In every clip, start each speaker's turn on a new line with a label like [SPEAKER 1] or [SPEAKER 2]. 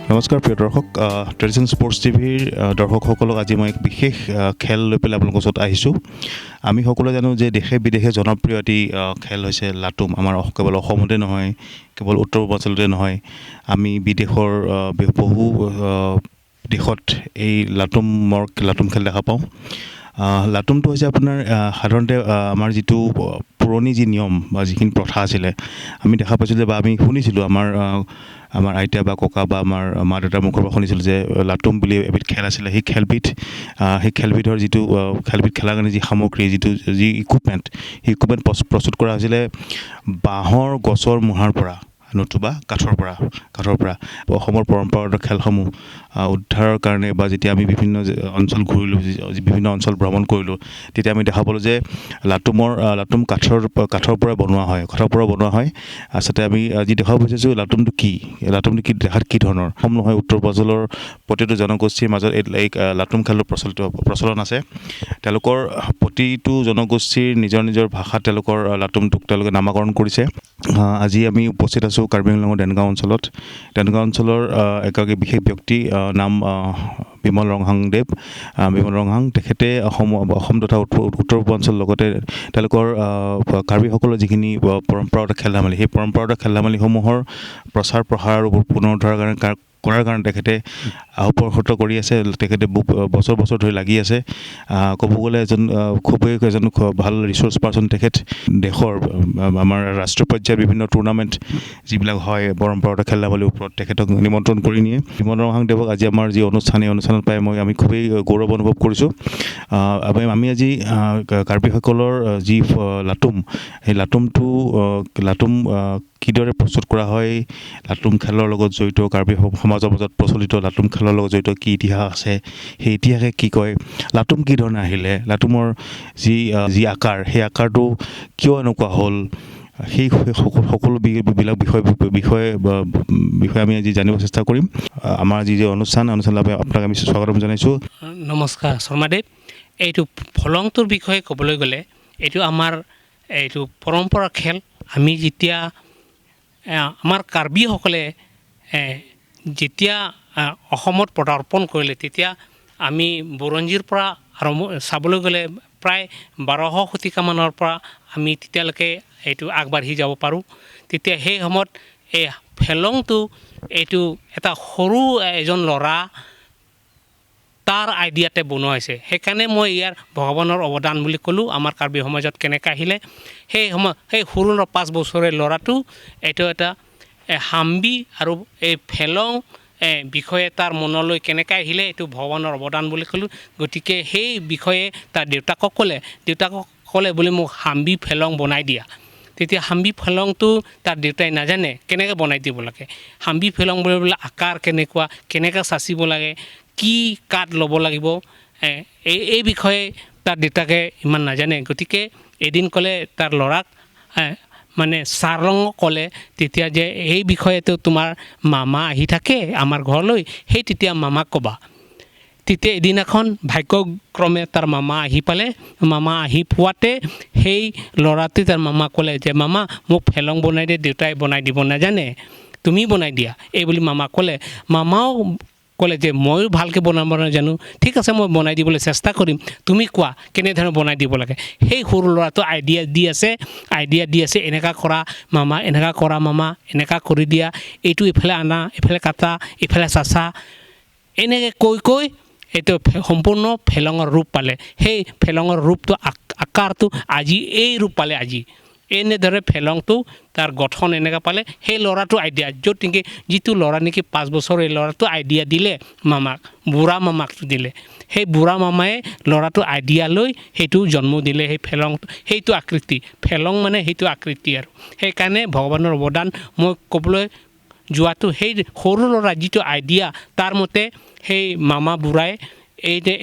[SPEAKER 1] নমস্কাৰ প্ৰিয় দৰ্শক ট্ৰেডিশ্যন স্পৰ্টছ টিভিৰ দৰ্শকসকলক আজি মই এক বিশেষ খেল লৈ পেলাই আপোনালোকৰ ওচৰত আহিছোঁ। আমি সকলোৱে জানো যে দেশে বিদেশে জনপ্ৰিয় এটি খেল হৈছে লাটুম। আমাৰ কেৱল অসমতে নহয়, কেৱল উত্তৰ পূৰ্বাঞ্চলতে নহয়, আমি বিদেশৰ বহু দেশত এই লাটুম খেল দেখা পাওঁ। লাটুমটো হৈছে আপোনাৰ সাধাৰণতে আমাৰ যিটো পুৰণি যি নিয়ম বা যিখিনি প্ৰথা আছিলে, আমি দেখা পাইছিলোঁ বা আমি শুনিছিলোঁ আমাৰ আইতা বা ককা বা আমাৰ মা দেউতাৰ মুখৰ পৰা শুনিছিলোঁ যে লাটুম বুলি এবিধ খেল আছিলে। সেই খেলবিধৰ যিটো খেলবিধ খেলাৰ কাৰণে যি সামগ্ৰী, যি ইকুইপমেণ্ট, সেই ইকুইপমেণ্ট প্ৰস্তুত কৰা হৈছিলে বাঁহৰ গছৰ মূঢ়াৰ পৰা নতুবা কাঠৰ পৰা অসমৰ পৰম্পৰাগত খেলসমূহ উদ্ধাৰৰ কাৰণে বা যেতিয়া আমি বিভিন্ন অঞ্চল ঘূৰিলোঁ, বিভিন্ন অঞ্চল ভ্ৰমণ কৰিলোঁ, তেতিয়া আমি দেখা পালোঁ যে লাটুম কাঠৰ পৰা বনোৱা হয়। আচলতে আমি আজি দেখাব বিচাৰিছোঁ লাটুমটো কি দেখাত কি ধৰণৰ। অসম নহয়, উত্তৰ পূৰ্বাঞ্চলৰ প্ৰতিটো জনগোষ্ঠীৰ মাজত এই লাটুম খেলৰ প্ৰচলন আছে। তেওঁলোকৰ প্ৰতিটো জনগোষ্ঠীৰ নিজৰ নিজৰ ভাষাত তেওঁলোকৰ লাটুমটোক তেওঁলোকে নামাকৰণ কৰিছে। আজি আমি উপস্থিত আছোঁ কাৰ্বি আংলঙৰ দেনগাঁও অঞ্চলৰ এগৰাকী বিশেষ ব্যক্তি, নাম বিমল ৰংহাং। তেখেতে অসম তথা উত্তৰ পূৰ্বাঞ্চলৰ লগতে তেওঁলোকৰ কাৰ্বিসকলৰ যিখিনি পৰম্পৰাগত খেল ধেমালি, সেই পৰম্পৰাগত খেল ধেমালিসমূহৰ প্ৰচাৰ প্ৰসাৰ আৰু পুনৰুদ্ধাৰৰ কৰাৰ কাৰণে তেখেতে আহুপৰ্ষত কৰি আছে। তেখেতে বছৰ ধৰি লাগি আছে। ক'ব গ'লে এজন ভাল ৰিচোৰ্চ পাৰ্চন তেখেত। দেশৰ আমাৰ ৰাষ্ট্ৰীয় পৰ্যায়ৰ বিভিন্ন টুৰ্ণামেণ্ট যিবিলাক হয় পৰম্পৰাগত খেল ধেমালিৰ ওপৰত, তেখেতক নিমন্ত্ৰণ কৰি নিয়ে। বিমল ৰংহাংদেৱক আজি আমাৰ যি এই অনুষ্ঠানত পাই আমি খুবেই গৌৰৱ অনুভৱ কৰিছোঁ। আমি আজি কাৰ্বিসকলৰ যি লাটুম, সেই লাটুম কিদৰে প্ৰস্তুত কৰা হয়, লাটুম খেলৰ লগত জড়িত, কাৰ্বি সমাজৰ মাজত প্ৰচলিত লাটুম খেলৰ লগত জড়িত কি ইতিহাস আছে, সেই ইতিহাসে কি কয়, লাটুম কি ধৰণে আহিলে, লাটুমৰ যি আকাৰ, সেই আকাৰটো কিয় এনেকুৱা হ'ল, সেই সকলোবিলাক বিষয়ে আমি আজি জানিব চেষ্টা কৰিম। আমাৰ যি অনুষ্ঠানলৈ আপোনাক আমি স্বাগতম জনাইছোঁ।
[SPEAKER 2] নমস্কাৰ শৰ্মাদেৱ। এইটো ফলংটোৰ বিষয়ে ক'বলৈ গ'লে এইটো আমাৰ পৰম্পৰা খেল। আমি যেতিয়া আমাৰ কাৰ্বিসকলে যেতিয়া অসমত পদাৰ্পণ কৰিলে, তেতিয়া আমি বুৰঞ্জীৰ পৰা চাবলৈ গ'লে প্ৰায় 1200 শতিকামানৰ পৰা আমি তেতিয়ালৈকে এইটো আগবাঢ়ি যাব পাৰোঁ। তেতিয়া সেই সময়ত এই ফেলংটো এইটো এটা সৰু এজন ল'ৰা তাৰ আইডিয়াতে বনোৱা হৈছে। সেইকাৰণে মই ইয়াৰ ভগৱানৰ অৱদান বুলি ক'লোঁ। আমাৰ কাৰ্বি সমাজত কেনেকৈ আহিলে, সেই সৰু 5 বছৰীয়া ল'ৰাটো এইটো এটা হাম্বি আৰু এই ফেলং বিষয়ে তাৰ মনলৈ কেনেকৈ আহিলে, এইটো ভগৱানৰ অৱদান বুলি ক'লোঁ। গতিকে সেই বিষয়ে তাৰ দেউতাকক ক'লে বুলি মোক হাম্বি ফেলং বনাই দিয়া। তেতিয়া হাম্বি ফেলংটো তাৰ দেউতাই নাজানে কেনেকৈ বনাই দিব লাগে। হাম্বি ফেলং বুলিবলৈ আকাৰ কেনেকৈ চাচিব লাগে, কি কাঠ ল'ব লাগিব, এই বিষয়ে তাৰ দেউতাকে ইমান নাজানে। গতিকে এদিন ক'লে তাৰ ল'ৰাক মানে চাৰলঙক ক'লে তেতিয়া যে এই বিষয়েতো তোমাৰ মামা আহি থাকে আমাৰ ঘৰলৈ, তেতিয়া মামাক ক'বা। তেতিয়া এদিনাখন ভাগ্যক্ৰমে তাৰ মামা আহি পালে। মামা আহি পোৱাতে সেই ল'ৰাটোৱে তাৰ মামাক ক'লে যে মামা মোক ফেলং বনাই দিয়ে, দেউতাই বনাই দিব নাজানে, তুমি বনাই দিয়া এই বুলি মামাক ক'লে। মামাও ক'লে যে ময়ো ভালকৈ বনাব নাজানো, ঠিক আছে মই বনাই দিবলৈ চেষ্টা কৰিম, তুমি কোৱা কেনেধৰণে বনাই দিব লাগে। সেই সৰু ল'ৰাটো আইডিয়া দি আছে এনেকুৱা কৰা মামা, এনেকুৱা কৰা মামা, এনেকুৱা কৰি দিয়া, এইটো এইফালে আনা, এইফালে কাটা, এইফালে চাচা, এনেকৈ কৈ এইটো সম্পূৰ্ণ ফেলঙৰ ৰূপ পালে। সেই ফেলঙৰ ৰূপটো আকাৰটো আজি এই ৰূপ পালে। আজি এনেদৰে ফেলংটো তাৰ গঠন এনেকৈ পালে। সেই ল'ৰাটো আইডিয়া যিটো ল'ৰা নেকি 5 বছৰ, এই ল'ৰাটো আইডিয়া দিলে মামাক, বুঢ়া মামাকটো দিলে। সেই বুঢ়া মামাই ল'ৰাটো আইডিয়া লৈ সেইটো জন্ম দিলে। সেই ফেলংটো সেইটো আকৃতি, ফেলং মানে সেইটো আকৃতি। আৰু সেইকাৰণে ভগৱানৰ অৱদান মই ক'বলৈ যোৱাটো, সেই সৰু ল'ৰা যিটো আইডিয়া, তাৰ মতে সেই মামা বুঢ়াই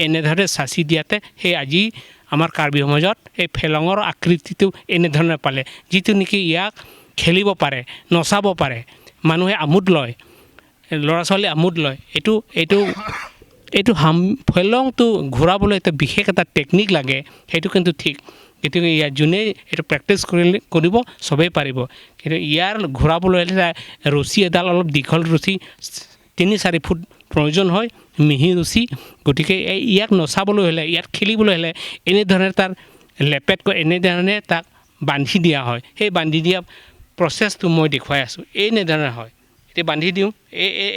[SPEAKER 2] এনেদৰে চাচি দিয়াতে সেই আজি আমাৰ কাৰ্বি সমাজত এই ফেলঙৰ আকৃতিটো এনেধৰণে পালে, যিটো নেকি ইয়াক খেলিব পাৰে, নচাব পাৰে, মানুহে আমোদ লয়, ল'ৰা ছোৱালী আমোদ লয়। এইটো ফেলংটো ঘূৰাবলৈ এটা বিশেষ এটা টেকনিক লাগে, সেইটো কিন্তু ঠিক। গতিকে ইয়াৰ যোনে এইটো প্ৰেক্টিছ কৰিব চবেই পাৰিব। কিন্তু ইয়াৰ ঘূৰাবলৈ ৰছী এডাল অলপ দীঘল ৰছী 3-4 ফুট প্ৰয়োজন হয় মিহি ৰছী গতিকে ইয়াক নচাবলৈ হ'লে ইয়াত খেলিবলৈ হ'লে এনেধৰণে তাৰ লেপেট কৰি এনেধৰণে তাক বান্ধি দিয়া হয় সেই বান্ধি দিয়া প্ৰচেছটো মই দেখুৱাই আছোঁ এনেধৰণে হয় এতিয়া বান্ধি দিওঁ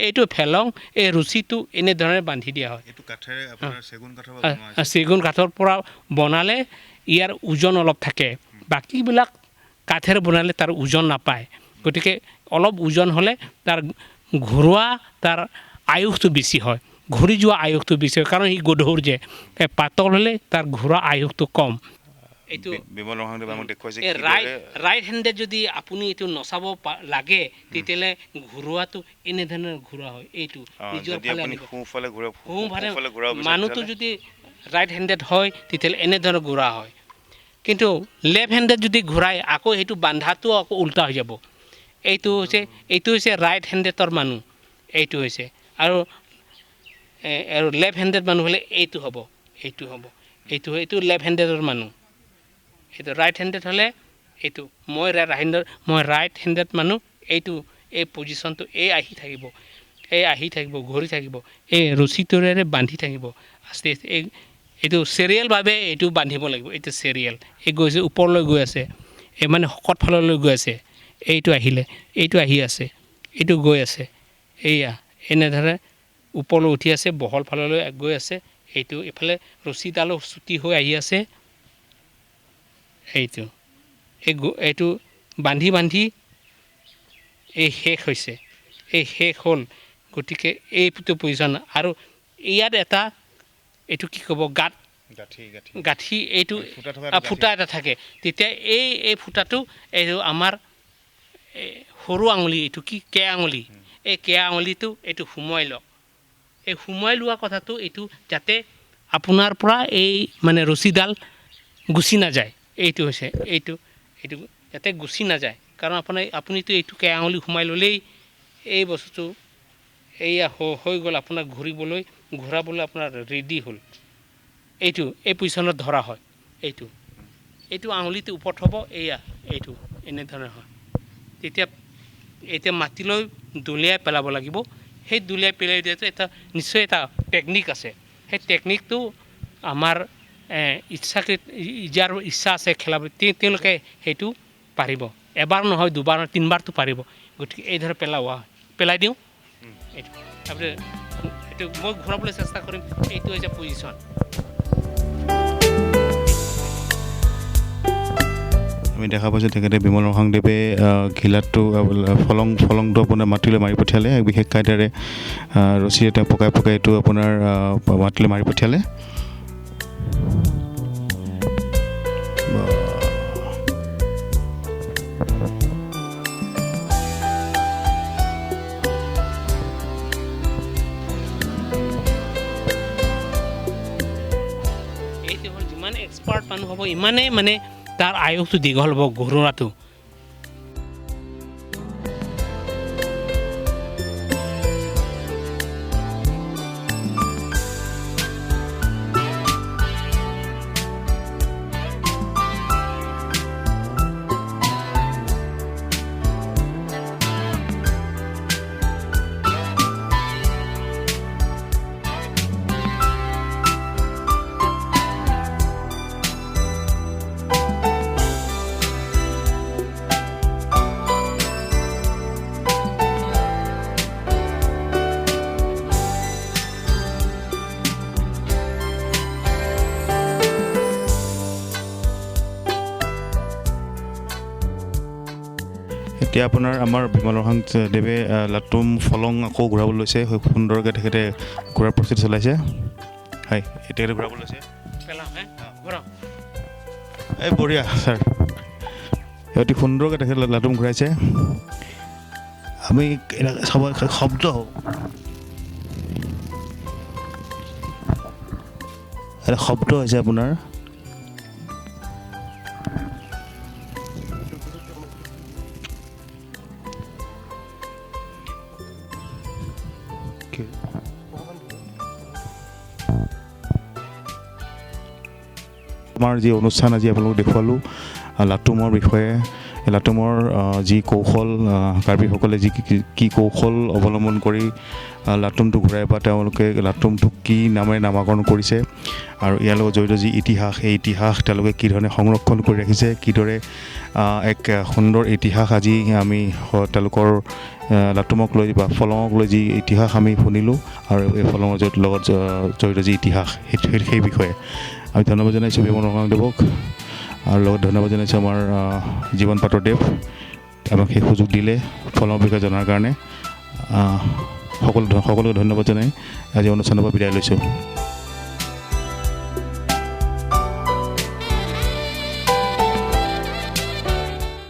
[SPEAKER 2] এইটো ফেলং এই ৰছীটো এনেধৰণে বান্ধি দিয়া হয়
[SPEAKER 1] এইটো কাঠেৰে আপোনাৰ চেগুন কাঠৰ
[SPEAKER 2] চেগুন কাঠৰ পৰা বনালে ইয়াৰ ওজন অলপ থাকে বাকীবিলাক কাঠেৰে বনালে তাৰ ওজন নাপায় গতিকে অলপ ওজন হ'লে তাৰ ঘূৰোৱা তাৰ আয়ুসটো বেছি হয় ঘূৰি যোৱা আয়ুসটো বেছি হয় কাৰণ ই গধুৰ যে পাতল হ'লে তাৰ ঘূৰা আয়ুসটো কম এইটো
[SPEAKER 1] বিমল ৰহাংদেৱে আমাক দেখুৱাইছে
[SPEAKER 2] ৰাইট হেণ্ডে যদি আপুনি এইটো নচাব লাগে তেতিয়াহ'লে ঘূৰোৱাটো এনেধৰণৰ ঘূৰোৱা হয় এইটো নিজৰ ফালে মানুহটো যদি ৰাইট হেণ্ডেড হয় তেতিয়াহ'লে এনেধৰণৰ ঘূৰা হয় কিন্তু লেফ্ট হেণ্ডেড যদি ঘূৰায় আকৌ সেইটো বান্ধাটো আকৌ উল্টা হৈ যাব এইটো হৈছে ৰাইট হেণ্ডেডৰ মানুহ এইটো হৈছে আৰু লেফ্ট হেণ্ডেড মানুহ হ'লে এইটো হ'ব এইটো লেফ্ট হেণ্ডেডৰ মানুহ এইটো ৰাইট হেণ্ডেড হ'লে এইটো মই ৰাইট হেণ্ডেড মানুহ এইটো এই পজিশ্যনটো আহি থাকিব ঘূৰি থাকিব এই ৰছীটোৰে বান্ধি থাকিব আস্তে আস্তে এইটো চিৰিয়েলভাৱে এইটো বান্ধিব লাগিব এইটো চিৰিয়েল গৈছে ওপৰলৈ গৈ আছে এই মানে শকত ফাললৈ গৈ আছে এইটো আহিলে এইটো আহি আছে এইটো গৈ আছে এয়া এনেধৰণে ওপৰলৈ উঠি আছে বহল ফাললৈ গৈ আছে এইটো এইফালে ৰছীডালো চুটি হৈ আহি আছে এইটো বান্ধি এই শেষ হৈছে এই শেষ হ'ল গতিকে এইটো পজিশ্যন আৰু ইয়াত এইটো কি ক'ব গাঁঠি এইটো ফুটা এটা থাকে তেতিয়া এই ফুটাটো এইটো আমাৰ সৰু আঙুলি এইটো কি কেয়া আঙুলি এই কেয়া আঙুলিটো এইটো সোমোৱাই লওক এই সোমোৱাই লোৱা কথাটো এইটো যাতে আপোনাৰ পৰা এই মানে ৰছীডাল গুচি নাযায় এইটো হৈছে এইটো যাতে গুচি নাযায় কাৰণ আপুনিতো এইটো কেয়া আঙুলি সোমাই ল'লেই এই বস্তুটো এয়া হৈ গ'ল আপোনাক ঘূৰাবলৈ আপোনাৰ ৰেডি হ'ল এই পজিশ্যনত ধৰা হয় এইটো আঙুলিটো ওপৰত হ'ব এইটো এনেধৰণে হয় এতিয়া মাটিলৈ দলিয়াই পেলাব লাগিব সেই দলিয়াই পেলাই দিয়াটো নিশ্চয় এটা টেকনিক আছে সেই টেকনিকটো আমাৰ যাৰ ইচ্ছা আছে খেলাবলৈ তেওঁলোকে সেইটো পাৰিব এবাৰ নহয় দুবাৰ নহয় 3বাৰটো পাৰিব গতিকে এইদৰে পেলাই দিওঁ তাৰপিছত এইটো মই ঘূৰাবলৈ চেষ্টা কৰিম এইটো হৈছে পজিশ্যন
[SPEAKER 1] আমি দেখা পাইছোঁ তেখেতে বিমল ৰহাংদেৱে ঘিলাটো ফলংটো আপোনাৰ মাটিলৈ মাৰি পঠিয়ালে বিশেষ কায়দাৰে ৰছীৰে তেওঁ পকাই এইটো আপোনাৰ মাটিলৈ মাৰি পঠিয়ালে
[SPEAKER 2] এইটো হ'ল যিমান এক্সপাৰ্ট মানুহ হ'ব ইমানেই মানে তাৰ আয়ুসটো দীঘল হ'ব ঘূৰোৱাটো
[SPEAKER 1] এতিয়া আপোনাৰ আমাৰ বিমল ৰহাংদেৱে লাটুম ফলং আকৌ ঘূৰাবলৈ লৈছে সুন্দৰকৈ তেখেতে ঘূৰাৰ প্ৰস্তুতি চলাইছে হয় তেখেতে ঘূৰাবলৈ লৈছে এই বঢ়িয়া ছাৰ অতি সুন্দৰকৈ তেখেতে লাটুম ঘূৰাইছে আমি চাব শব্দ এটা শব্দ হৈছে আপোনাৰ আমাৰ যি অনুষ্ঠান আজি আপোনালোকক দেখুৱালোঁ লাটুমৰ বিষয়ে লাটুমৰ যি কৌশল কাৰ্বিসকলে কি কৌশল অৱলম্বন কৰি লাটুমটো ঘূৰাই বা তেওঁলোকে লাটুমটোক কি নামেৰে নামাকৰণ কৰিছে আৰু ইয়াৰ লগত জড়িত যি ইতিহাস এই ইতিহাস তেওঁলোকে কি ধৰণে সংৰক্ষণ কৰি ৰাখিছে কিদৰে এক সুন্দৰ ইতিহাস আজি আমি তেওঁলোকৰ লাটুমক লৈ বা ফলঙক লৈ যি ইতিহাস আমি শুনিলোঁ আৰু এই ফলঙৰ লগত জড়িত যি ইতিহাস সেই বিষয়ে আমি ধন্যবাদ জনাইছোঁ বিমল ৰঙাদেৱক আৰু লগত ধন্যবাদ জনাইছোঁ আমাৰ জীৱন পাটৰদেৱ আমাক সেই সুযোগ দিলে ফলঙৰ বিষয়ে জনাৰ কাৰণে সকলোকে ধন্যবাদ জনাই আজি অনুষ্ঠানৰ পৰা বিদায় লৈছোঁ।